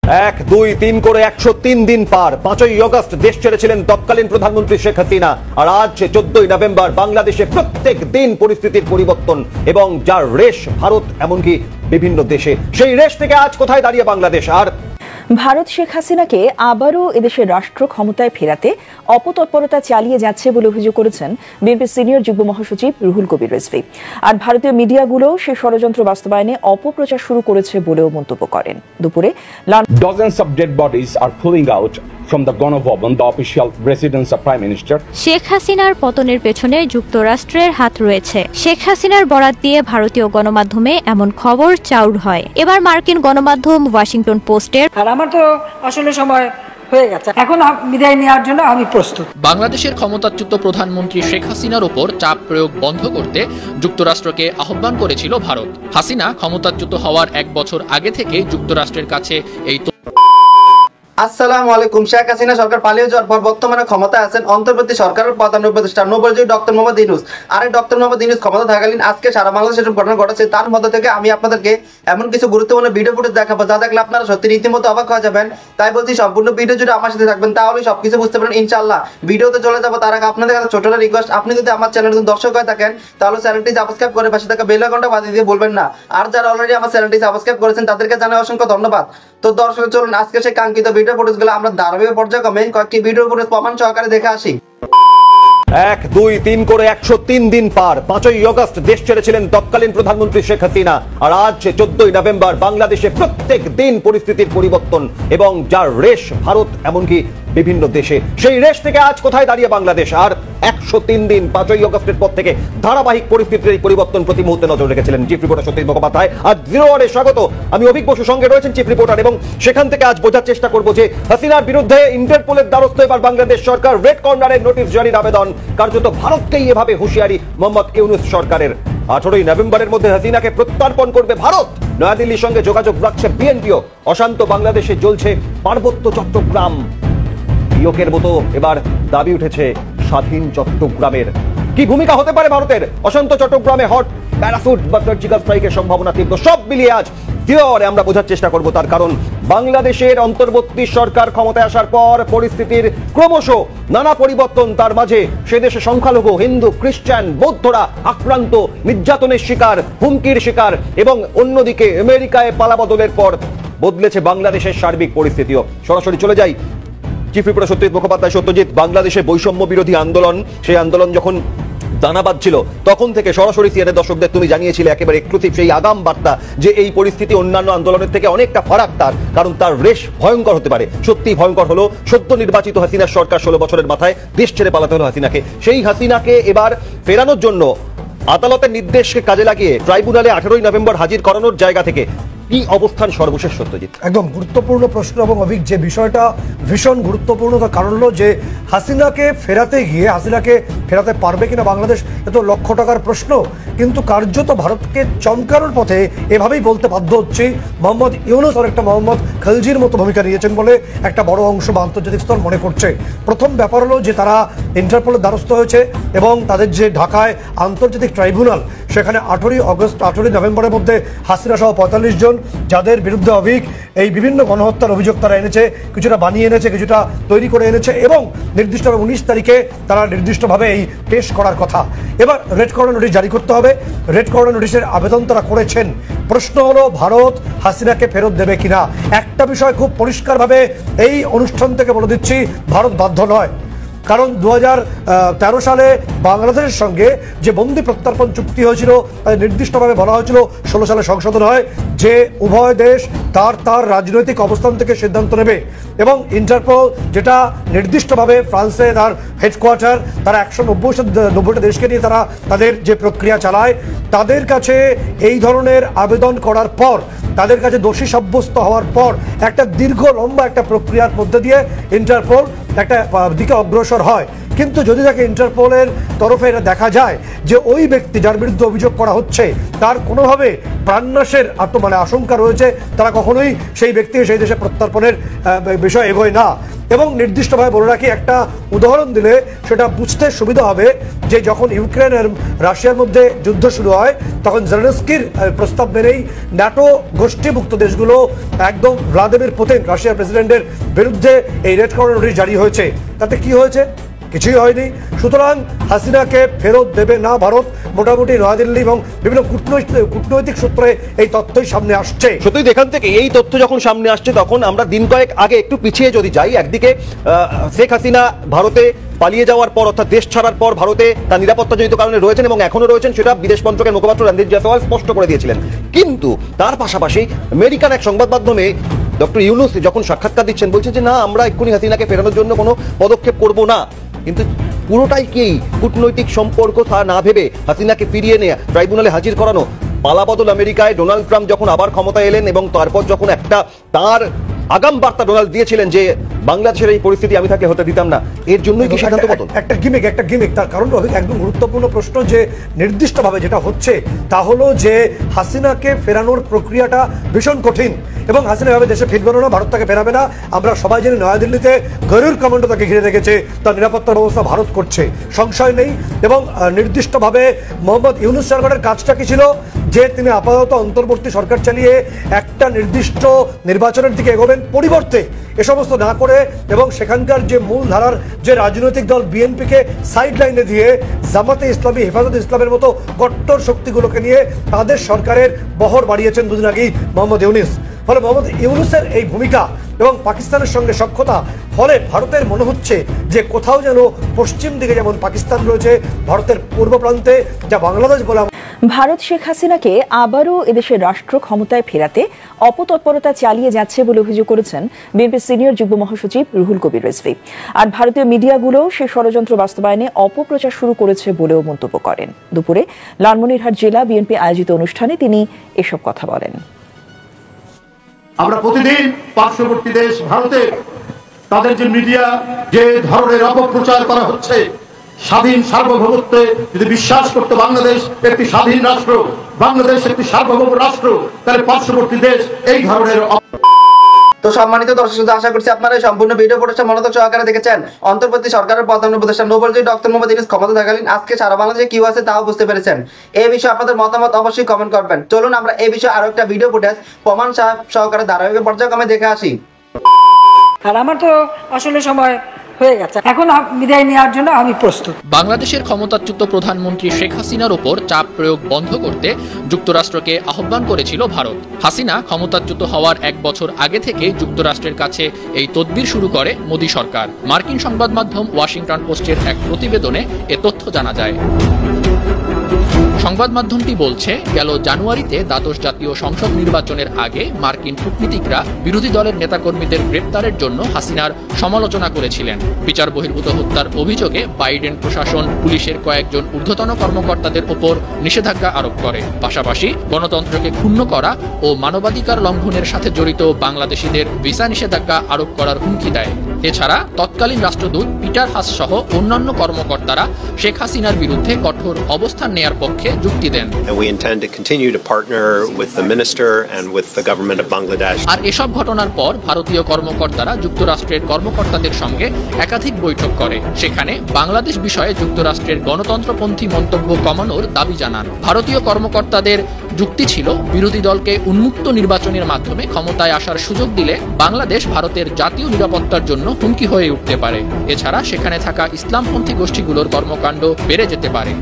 এক দুই তিন করে 103 দিন পার। 5ই আগস্ট দেশ ছেড়েছিলেন তৎকালীন প্রধানমন্ত্রী শেখ হাসিনা, আর আজ 14ই নভেম্বর বাংলাদেশে প্রত্যেক দিন পরিস্থিতির পরিবর্তন এবং যার রেশ ভারত এমনকি বিভিন্ন দেশে। সেই রেশ থেকে আজ কোথায় দাঁড়িয়ে বাংলাদেশ? আর ভারত শেখ হাসিনাকে আবারও এদেশের রাষ্ট্র ক্ষমতায় ফেরাতে অপতৎপরতা চালিয়ে যাচ্ছে বলে অভিযোগ করেছেন বিএনপির সিনিয়র যুগ্ম মহাসচিব রুহুল কবির রিজভী। আর ভারতীয় মিডিয়াগুলো সেই ষড়যন্ত্র বাস্তবায়নে অপপ্রচার শুরু করেছে বলেও মন্তব্য করেন। দুপুরে Dozens of dead bodies are pulling out from the Gণভবন, the official residence of Prime Minister. Sheikh হাসিনার পতনের পেছনে যুক্তরাষ্ট্রের হাত রয়েছে। শেখ হাসিনার বরাত দিয়ে ভারতীয় গণমাধ্যমে এমন খবর চাউর হয়। এবার মার্কিন গণমাধ্যম ওয়াশিংটন পোস্টের আর আমার তো আসলে সময় হয়ে গেছে, এখন বিদায় নেওয়ার জন্য আমি প্রস্তুত। বাংলাদেশের ক্ষমতাচ্যুত প্রধানমন্ত্রী শেখ হাসিনার ওপর চাপ প্রয়োগ বন্ধ করতে যুক্তরাষ্ট্রকে আহ্বান করেছিল ভারত। হাসিনা ক্ষমতাচ্যুত হওয়ার 1 বছর আগে থেকে যুক্তরাষ্ট্রের কাছে এই আসসালামু আলাইকুম। শেখ হাসিনা সরকার পালিয়ে যাওয়ার পর বর্তমানে ক্ষমতায় আছেন অন্তর্বর্তী সরকারের প্রধান উপদেষ্টা নবরজয়ী ডক্টর মোহাম্মদ ইউনূস। আর এই ডক্টর মোহাম্মদ ইউনূস ক্ষমতা থাকালীন আজকে সারা বাংলাদেশে যেসব ঘটনা ঘটেছে তার মধ্যে থেকে আমি আপনাদেরকে এমন কিছু গুরুত্বপূর্ণ ভিডিও ফুটেজ দেখাবো যা দেখলে আপনারা সত্যি রীতিমতো অবাক হয়ে যাবেন। তাই বলছি সম্পূর্ণ ভিডিও জুড়ে আমার সাথে থাকবেন, তাহলে সবকিছু বুঝতে পারেন ইনশাআল্লাহ। ভিডিওতে চলে যাবো তার আগে আপনাদের কাছে ছোট রিকোয়েস্ট, আপনি যদি আমার চ্যানেলের দর্শক হয়ে থাকেন তাহলে চ্যানেলটি সাবস্ক্রাইব করে পাশে থাকা বেল আইকনটা বাজিয়ে দিয়ে বলবেন না। আর যারা অলরেডি আমার চ্যানেলটি সাবস্ক্রাইব করেছেন তাদেরকে জানাই অসংখ্য ধন্যবাদ। তো দর্শক চলুন আজকে সেই কাঙ্ক্ষিত ভিডিও ফুটেজগুলো আমরা ধারাবাহিক পর্যায়ক্রমে কয়েকটি ভিডিও ফুটেজ প্রমাণ সহকারে দেখে আসি। 1 2 3 করে 103 দিন পার। 5ই আগস্ট দেশ ছেড়েছিলেন তৎকালীন প্রধানমন্ত্রী শেখ হাসিনা, আর আজ 14ই নভেম্বর বাংলাদেশে প্রত্যেক দিন পরিস্থিতির পরিবর্তন এবং যার রেশ ভারত এমনকি বিভিন্ন দেশে। সেই রেশ থেকে আজ কোথায় দাঁড়িয়ে বাংলাদেশ? আর 103 দিন 5ই আগস্টের পর থেকে ধারাবাহিক পরিস্থিতির পরিবর্তন প্রতি মুহূর্তে নজর রেখেছিলেন চিফ রিপোর্টার সত্যজিৎ মুখোপাধ্যায়। আর জিরো আওয়ারে স্বাগত, আমি অভিক বসু, সঙ্গে রয়েছেন চিফ রিপোর্টার, এবং সেখান থেকে আজ বোঝার চেষ্টা করব যে হাসিনার বিরুদ্ধে ইন্টারপোলের দ্বারস্থ এবার বাংলাদেশ সরকার। রেড কর্নারের নোটিশ জারির আবেদন, কার্যত ভারতকেই এভাবে হুঁশিয়ারি মোহাম্মদ ইউনূস সরকারের। 18ই নভেম্বরের মধ্যে হাসিনাকে প্রত্যর্পণ করবে ভারত। নয়াদিল্লির সঙ্গে যোগাযোগ রাখছে বিএনপিও। অশান্ত বাংলাদেশে জ্বলছে পার্বত্য চট্টগ্রাম। ইয়োকের মতো এবার দাবি উঠেছে স্বাধীন চট্টগ্রামের। কি ভূমিকা হতে পারে ভারতের? অশান্ত চট্টগ্রামে হট প্যারাসুট বা সার্জিক্যাল স্ট্রাইকের সম্ভাবনা তীব্র। সব মিলিয়ে আজ জিওরে আমরা বোঝার চেষ্টা করব, তার কারণ বাংলাদেশের অন্তর্বর্তী সরকার ক্ষমতায় আসার পর পরিস্থিতির ক্রমশ নানা পরিবর্তন। তার মাঝে সে দেশে সংখ্যালঘু হিন্দু, খ্রিস্টান, বৌদ্ধরা আক্রান্ত, নির্যাতনের শিকার, হুমকির শিকার, এবং অন্যদিকে আমেরিকায় পালাবদলের পর বদলেছে বাংলাদেশের সার্বিক পরিস্থিতিও। সরাসরি চলে যাই চিফ রিপোর্টার সত্যজিৎ মুখোপাধ্যায়। সত্যজিৎ, বাংলাদেশে বৈষম্য বিরোধী আন্দোলন, সেই আন্দোলন যখন দানা বাঁধছিল তখন থেকে সরাসরি সিএনএ দর্শকদের তুমি জানিয়েছিলে একেবারে এক্সক্লুসিভ সেই আগাম বার্তা যে এই পরিস্থিতি অন্যান্য আন্দোলনের থেকে অনেকটা ফারাক, তার কারণ তার রেশ ভয়ঙ্কর হতে পারে। সত্যি ভয়ঙ্কর হলো সদ্য নির্বাচিত হাসিনার সরকার 16 বছরের মাথায় দেশ ছেড়ে পালাতে হলো হাসিনাকে। সেই হাসিনাকে এবার ফেরানোর জন্য আদালতের নির্দেশকে কাজে লাগিয়ে ট্রাইব্যুনালে 18ই নভেম্বর হাজির করানোর জায়গা থেকে কি অবস্থান সর্বশেষ সত্যজিৎ? একদম গুরুত্বপূর্ণ প্রশ্ন এবং অভিক, যে বিষয়টা ভীষণ গুরুত্বপূর্ণ, তার কারণ হলো যে হাসিনাকে ফেরাতে পারবে কিনা বাংলাদেশ, এত লক্ষ টাকার প্রশ্ন। কিন্তু কার্যত ভারতকে চমকানোর পথে এভাবেই বলতে বাধ্য হচ্ছে মোহাম্মদ ইউনূস অনেকটা মোহাম্মদ খলজির মতো ভূমিকা নিয়েছেন বলে একটা বড় অংশ বা আন্তর্জাতিক স্তর মনে করছে। প্রথম ব্যাপার হলো যে তারা ইন্টারপোলের দ্বারস্থ হয়েছে এবং তাদের যে ঢাকায় আন্তর্জাতিক ট্রাইব্যুনাল, সেখানে 18ই নভেম্বরের মধ্যে হাসিনা সহ 45 জন যাদের বিরুদ্ধে এই বিভিন্ন গণহত্যার অভিযোগ তারা এনেছে, কিছুটা বানিয়ে এনেছে, কিছুটা তৈরি করে এনেছে, এবং নির্দিষ্টভাবে 19 তারিখে তারা নির্দিষ্টভাবে এই পেশ করার কথা। এবার রেড কর্নার নোটিশ জারি করতে হবে। রেড কর্নার নোটিশের আবেদন তারা করেছেন। প্রশ্ন হলো ভারত হাসিনাকে ফেরত দেবে কিনা। একটা বিষয় খুব পরিষ্কারভাবে এই অনুষ্ঠান থেকে বলে দিচ্ছি, ভারত বাধ্য নয়। কারণ 2013 সালে বাংলাদেশের সঙ্গে যে বন্দি প্রত্যর্পণ চুক্তি হয়েছিল, নির্দিষ্টভাবে বলা হয়েছিল 16 সালে সংশোধন হয় যে উভয় দেশ তার রাজনৈতিক অবস্থান থেকে সিদ্ধান্ত নেবে, এবং ইন্টারপোল যেটা নির্দিষ্টভাবে ফ্রান্সে তার হেডকোয়ার্টার, তারা 190টা দেশকে নিয়ে তারা তাদের যে প্রক্রিয়া চালায়, তাদের কাছে এই ধরনের আবেদন করার পর, তাদের কাছে দোষী সাব্যস্ত হওয়ার পর একটা দীর্ঘ লম্বা একটা প্রক্রিয়ার মধ্যে দিয়ে ইন্টারপোল একটা দিকে অগ্রসর হয়। কিন্তু যদি তাকে ইন্টারপোলের তরফে এটা দেখা যায় যে ওই ব্যক্তি যার বিরুদ্ধে অভিযোগ করা হচ্ছে তার কোনোভাবে প্রাণনাশের আশঙ্কা রয়েছে, তারা কখনোই সেই ব্যক্তিকে সেই দেশে প্রত্যর্পণের বিষয় এগোয় না। এবং নির্দিষ্টভাবে বলে রাখি, একটা উদাহরণ দিলে সেটা বুঝতে সুবিধা হবে যে যখন ইউক্রেন আর রাশিয়ার মধ্যে যুদ্ধ শুরু হয় তখন জেলেনস্কির প্রস্তাব মেনেই ন্যাটো গোষ্ঠীভুক্ত দেশগুলো একদম ভ্লাদিমির পুতিন রাশিয়ার প্রেসিডেন্টের বিরুদ্ধে এই রেড কর্নার নোটিশ জারি হয়েছে। তাতে কি হয়েছে? কিছুই হয়নি। সুতরাং হাসিনাকে ফেরত দেবে না ভারত, মোটামুটি নয়াদিল্লি এবং বিভিন্ন কূটনৈতিক সূত্রে এই তথ্যই সামনে আসছে। সত্যি এখান থেকে এই তথ্য যখন সামনে আসছে তখন আমরা দিন কয়েক আগে একটু পিছিয়ে যদি যাই, একদিকে শেখ হাসিনা ভারতে পালিয়ে যাওয়ার পর অর্থাৎ দেশ ছাড়ার পর ভারতে তার নিরাপত্তাজনিত কারণে রয়েছেন এবং এখনো রয়েছেন, সেটা বিদেশ মন্ত্রকের মুখপাত্র রণদীপ জয়সওয়াল স্পষ্ট করে দিয়েছিলেন। কিন্তু তার পাশাপাশি আমেরিকান এক সংবাদ মাধ্যমে ডক্টর ইউনূস যখন সাক্ষাৎকার দিচ্ছেন বলছেন যে না, আমরা এক্ষুনি হাসিনাকে ফেরানোর জন্য কোনো পদক্ষেপ করব না। কিন্তু পুরোটাই কি কূটনৈতিক সম্পর্ক তা না ভেবে হাসিনাকে ফিরিয়ে নিয়ে ট্রাইব্যুনালে হাজির করানো। পালাবদল আমেরিকায় ডোনাল্ড ট্রাম্প যখন আবার ক্ষমতায় এলেন এবং তারপর যখন একটা তার আগাম বার্তা ডোনাল্ড দিয়েছিলেন যে বাংলাদেশের এই পরিস্থিতি আমি তাকে হতে দিতাম না, এর জন্যই কি সিদ্ধান্ত বদল? একটা গিমিক। তার কারণ একদম গুরুত্বপূর্ণ প্রশ্ন যে নির্দিষ্টভাবে যেটা হচ্ছে তা হলো যে হাসিনাকে ফেরানোর প্রক্রিয়াটা ভীষণ কঠিন এবং হাসিনা ভাবে দেশে ফিরবেন না, ভারত তাকে ফেরাবে না। আমরা সবাই জানি নয়াদিল্লিতে গরুর কমান্ডো তাকে ঘিরে রেখেছে, তার নিরাপত্তার ব্যবস্থা ভারত করছে, সংশয় নেই। এবং নির্দিষ্টভাবে মোহাম্মদ ইউনূস সরকারের কাজটা কি ছিল যে তিনি আপাতত অন্তর্বর্তী সরকার চালিয়ে একটা নির্দিষ্ট নির্বাচনের দিকে এগোবেন, পরিবর্তে এ সমস্ত না করে এবং সেখানকার যে মূল ধারার যে রাজনৈতিক দল বিএনপিকে সাইড লাইনে দিয়ে জামাতে ইসলামী, হেফাজতে ইসলামের মতো কট্টর শক্তিগুলোকে নিয়ে তাদের সরকারের বহর বাড়িয়েছেন দুদিন আগেই মোহাম্মদ ইউনূস। ফলে মোহাম্মদ ইউনূসের এই ভূমিকা এবং পাকিস্তানের সঙ্গে সখ্যতা ফলে ভারতের মনে হচ্ছে যে কোথাও যেন পশ্চিম দিকে যেমন পাকিস্তান রয়েছে, ভারতের পূর্ব প্রান্তে যা বাংলাদেশ বলে। ভারত শেখ হাসিনাকে আবারও এদেশের রাষ্ট্র ক্ষমতায় ফেরাতে অপতৎপরতা চালিয়ে যাচ্ছে বলে অভিযোগ করেছেন বিএনপির সিনিয়র যুগ্ম মহাসচিব রুহুল কবির রিজভী। আর ভারতীয় মিডিয়াগুলো সেই ষড়যন্ত্র বাস্তবায়নে অপপ্রচার শুরু করেছে বলেও মন্তব্য করেন। দুপুরে লালমনিরহাট জেলা বিএনপি আয়োজিত অনুষ্ঠানে তিনি এসব কথা বলেন। আমরা প্রতিদিন পার্শ্ববর্তী দেশ ভারতে তাদের যে মিডিয়া যে ধরনের অপপ্রচার করা হচ্ছে, স্বাধীন সার্বভৌমত্বে যদি বিশ্বাস করতে বাংলাদেশ একটি স্বাধীন রাষ্ট্র, বাংলাদেশ একটি সার্বভৌম রাষ্ট্র, তাহলে পার্শ্ববর্তী দেশ এই ধরনের। তো সম্মানিত দর্শক, আশা করছি আপনারা সম্পূর্ণ ভিডিও ফুটেজটা মনোযোগ সহকারে দেখেছেন। অন্তর্বর্তী সরকারের প্রধান উপদেষ্টা নোবেলজয়ী ডক্টর মোহাম্মদ ইউনূস ক্ষমতা থাকালীন আজকে সারা বাংলাদেশে কি আছে তাও বুঝতে পেরেছেন। এই বিষয়ে আপনাদের মতামত অবশ্যই কমেন্ট করবেন। চলুন আমরা এই বিষয়ে আরো একটা ভিডিও ফুটেজ প্রমাণ সহকারে ধারাবাহিক পর্যায়ক্রমে দেখে আসি। আর আমার তো আসলে সময় হয়ে গেছে, এখন বিদায় নেওয়ার জন্য আমি প্রস্তুত। বাংলাদেশের ক্ষমতাচ্যুত প্রধানমন্ত্রী শেখ হাসিনার উপর চাপ প্রয়োগ বন্ধ করতে যুক্তরাষ্ট্রকে আহ্বান করেছিল ভারত। হাসিনা ক্ষমতাচ্যুত হওয়ার এক বছর আগে থেকে যুক্তরাষ্ট্রের কাছে এই তদবির শুরু করে মোদী সরকার। মার্কিন সংবাদ মাধ্যম ওয়াশিংটন পোস্টের এক প্রতিবেদনে এ তথ্য জানা যায়। সংবাদ মাধ্যমটি বলছে, গেল জানুয়ারিতে দ্বাদশ জাতীয় সংসদ নির্বাচনের আগে মার্কিন কূটনীতিকরা বিরোধী দলের নেতাকর্মীদের গ্রেপ্তারের জন্য হাসিনার সমালোচনা করেছিলেন। বিচার বহির্ভূত হত্যার অভিযোগে বাইডেন প্রশাসন পুলিশের কয়েকজন ঊর্ধ্বতন কর্মকর্তাদের ওপর নিষেধাজ্ঞা আরোপ করে। পাশাপাশি গণতন্ত্রকে ক্ষুণ্ণ করা ও মানবাধিকার লঙ্ঘনের সাথে জড়িত বাংলাদেশিদের ভিসা নিষেধাজ্ঞা আরোপ করার হুমকি দেয়। এছাড়া তৎকালীন রাষ্ট্রদূত পিটার হাস সহ অন্যান্য কর্মকর্তারা শেখ হাসিনার বিরুদ্ধে কঠোর অবস্থান নেয়ার পক্ষে যুক্তি দেন। আর এসব ঘটনার পর ভারতীয় কর্মকর্তারা যুক্তরাষ্ট্রের কর্মকর্তাদের সঙ্গে একাধিক বৈঠক করে। সেখানে বাংলাদেশ বিষয়ে যুক্তরাষ্ট্রের গণতন্ত্রপন্থী মন্তব্য কমানোর দাবি জানান। ভারতীয় কর্মকর্তাদের যুক্তি ছিল, বিরোধী দলকে উন্মুক্ত নির্বাচনের মাধ্যমে ক্ষমতায় আসার সুযোগ দিলে বাংলাদেশ ভারতের জাতীয় নিরাপত্তার জন্য হুমকি হয়ে উঠতে পারে। এছাড়া সেখানে থাকা ইসলামপন্থী গোষ্ঠীগুলোর কর্মকাণ্ড বেড়ে যেতে পারে।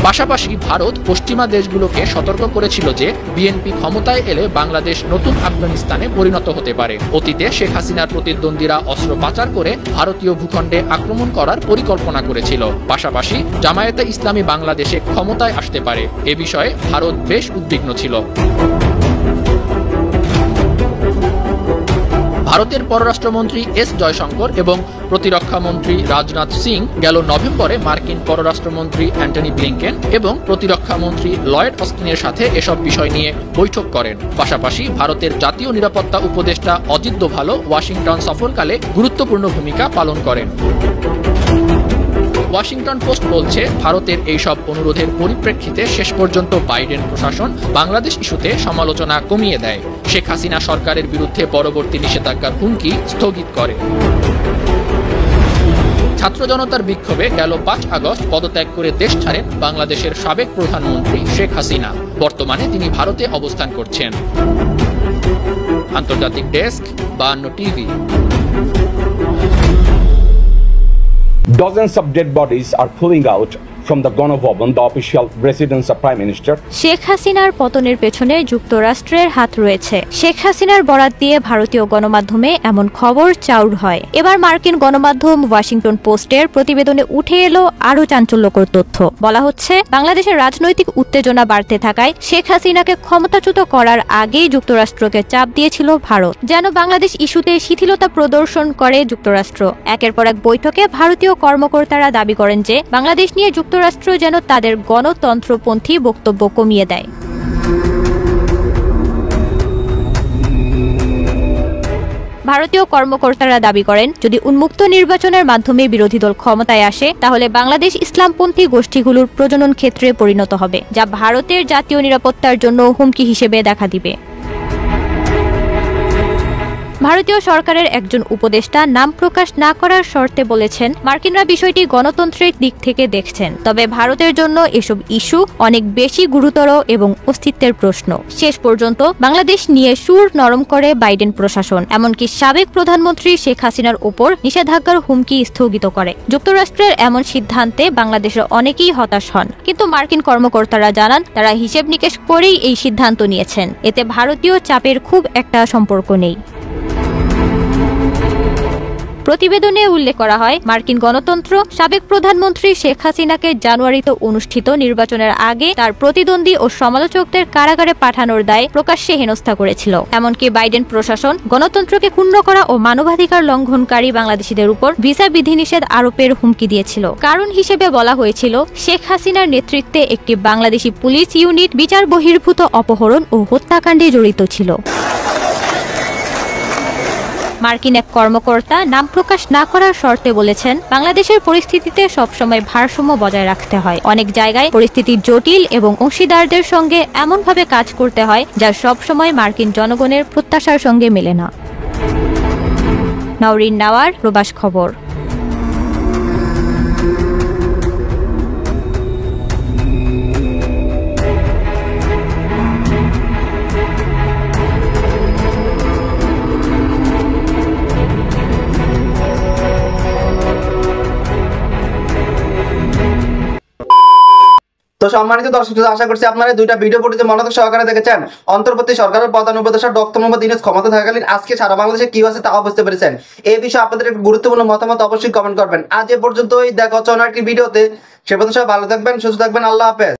পাশাপাশি ভারত পশ্চিমা দেশগুলোকে সতর্ক করেছিল যে বিএনপি ক্ষমতায় এলে বাংলাদেশ নতুন আফগানিস্তানে পরিণত হতে পারে। অতীতে শেখ হাসিনার প্রতিদ্বন্দ্বীরা অস্ত্র পাচার করে ভারতীয় ভূখণ্ডে আক্রমণ করার পরিকল্পনা করেছিল। পাশাপাশি জামায়াতে ইসলামী বাংলাদেশে ক্ষমতায় আসতে পারে, এ বিষয়ে ভারত বেশ উদ্বিগ্ন ছিল। ভারতের পররাষ্ট্রমন্ত্রী এস জয়শঙ্কর এবং প্রতিরক্ষা মন্ত্রী রাজনাথ সিং গেল নভেম্বরে মার্কিন পররাষ্ট্রমন্ত্রী অ্যান্টনি ব্লিংকেন এবং প্রতিরক্ষা মন্ত্রী লয়েড অস্টিনের সাথে এসব বিষয় নিয়ে বৈঠক করেন। পাশাপাশি ভারতের জাতীয় নিরাপত্তা উপদেষ্টা অজিত দোভালও ওয়াশিংটন সফরকালে গুরুত্বপূর্ণ ভূমিকা পালন করেন। ওয়াশিংটন পোস্ট বলছে, ভারতের এইসব অনুরোধের পরিপ্রেক্ষিতে শেষ পর্যন্ত বাইডেন প্রশাসন বাংলাদেশ ইস্যুতে সমালোচনা কমিয়ে দেয়, শেখ হাসিনা সরকারের বিরুদ্ধে পরবর্তী নিষেধাজ্ঞার হুমকি স্থগিত করে। ছাত্র জনতার বিক্ষোভে গেল ৫ আগস্ট পদত্যাগ করে দেশ ছাড়েন বাংলাদেশের সাবেক প্রধানমন্ত্রী শেখ হাসিনা। বর্তমানে তিনি ভারতে অবস্থান করছেন। আন্তর্জাতিক desk, 52 TV. Dozens of dead bodies are pulling out from the Gonobhavan, the official residence of Prime Minister. Sheikh হাসিনার পতনের পেছনে যুক্তরাষ্ট্রের হাত রয়েছে। শেখ হাসিনার বরাত দিয়ে ভারতীয় গণমাধ্যমে এমন খবর চাউর হয়। এবার মার্কিন গণমাধ্যম ওয়াশিংটন পোস্টের প্রতিবেদনে উঠে এলো আরও চাঞ্চল্যকর তথ্য। বলা হচ্ছে, বাংলাদেশের রাজনৈতিক উত্তেজনা বাড়তে থাকায় শেখ হাসিনাকে ক্ষমতাচ্যুত করার আগেই যুক্তরাষ্ট্রকে চাপ দিয়েছিল ভারত, যেন বাংলাদেশ ইস্যুতে শিথিলতা প্রদর্শন করে যুক্তরাষ্ট্র। একের পর এক বৈঠকে ভারতীয় কর্মকর্তারা দাবি করেন যে বাংলাদেশ নিয়ে যুক্তরাষ্ট্র যেন তাদের গণতন্ত্রপন্থী বক্তব্য কমিয়ে দেয়। ভারতীয় কর্মকর্তারা দাবি করেন, যদি উন্মুক্ত নির্বাচনের মাধ্যমে বিরোধী দল ক্ষমতায় আসে, তাহলে বাংলাদেশ ইসলামপন্থী গোষ্ঠীগুলোর প্রজনন ক্ষেত্রে পরিণত হবে, যা ভারতের জাতীয় নিরাপত্তার জন্য হুমকি হিসেবে দেখা দিবে। ভারতীয় সরকারের একজন উপদেষ্টা নাম প্রকাশ না করার শর্তে বলেছেন, মার্কিনরা বিষয়টি গণতন্ত্রের দিক থেকে দেখছেন, তবে ভারতের জন্য এসব ইস্যু অনেক বেশি গুরুতর এবং অস্তিত্বের প্রশ্ন। শেষ পর্যন্ত বাংলাদেশ নিয়ে সুর নরম করে বাইডেন প্রশাসন, এমনকি সাবেক প্রধানমন্ত্রী শেখ হাসিনার উপর নিষেধাজ্ঞার হুমকি স্থগিত করে। যুক্তরাষ্ট্রের এমন সিদ্ধান্তে বাংলাদেশের অনেকেই হতাশ হন, কিন্তু মার্কিন কর্মকর্তারা জানান, তারা হিসেব নিকেশ করেই এই সিদ্ধান্ত নিয়েছেন। এতে ভারতীয় চাপের খুব একটা সম্পর্ক নেই। প্রতিবেদনে উল্লেখ করা হয়, মার্কিন গণতন্ত্র সাবেক প্রধানমন্ত্রী শেখ হাসিনাকে জানুয়ারিতে অনুষ্ঠিত নির্বাচনের আগে তার প্রতিদ্বন্দ্বী ও সমালোচকদের কারাগারে পাঠানোর দায় প্রকাশ্যে হেনস্থা করেছিল। এমনকি বাইডেন প্রশাসন গণতন্ত্রকে ক্ষুণ্ণ করা ও মানবাধিকার লঙ্ঘনকারী বাংলাদেশিদের উপর ভিসা বিধিনিষেধ আরোপের হুমকি দিয়েছিল। কারণ হিসেবে বলা হয়েছিল, শেখ হাসিনার নেতৃত্বে একটি বাংলাদেশি পুলিশ ইউনিট বিচার বহির্ভূত অপহরণ ও হত্যাকাণ্ডে জড়িত ছিল। মার্কিন এক কর্মকর্তা নাম প্রকাশ না করার শর্তে বলেছেন, বাংলাদেশের পরিস্থিতিতে সবসময় ভারসাম্য বজায় রাখতে হয়। অনেক জায়গায় পরিস্থিতি জটিল এবং অংশীদারদের সঙ্গে এমনভাবে কাজ করতে হয়, যা সবসময় মার্কিন জনগণের প্রত্যাশার সঙ্গে মেলে না। নওরিন নাওয়ার, প্রবাস খবর। তো সম্মানিত দর্শক, আশা করছি আপনারা দুইটা ভিডিও পড়তে মনোযোগ সহকারে দেখেছেন। অন্তর্বর্তী সরকারের প্রধান উপদেষ্টা ডক্টর মোহাম্মদ ইউনূস ক্ষমতা থাকাকালীন আজকে সারা বাংলাদেশে কি হচ্ছে তাও বুঝতে পেরেছেন। এই বিষয়ে আপনাদের একটু গুরুত্বপূর্ণ মতামত অবশ্যই কমেন্ট করবেন। আজ এ পর্যন্তই, দেখা হচ্ছে অন্য একটি ভিডিওতে। সে পর্যন্ত সবাই ভালো থাকবেন, সুস্থ থাকবেন। আল্লাহ হাফেজ।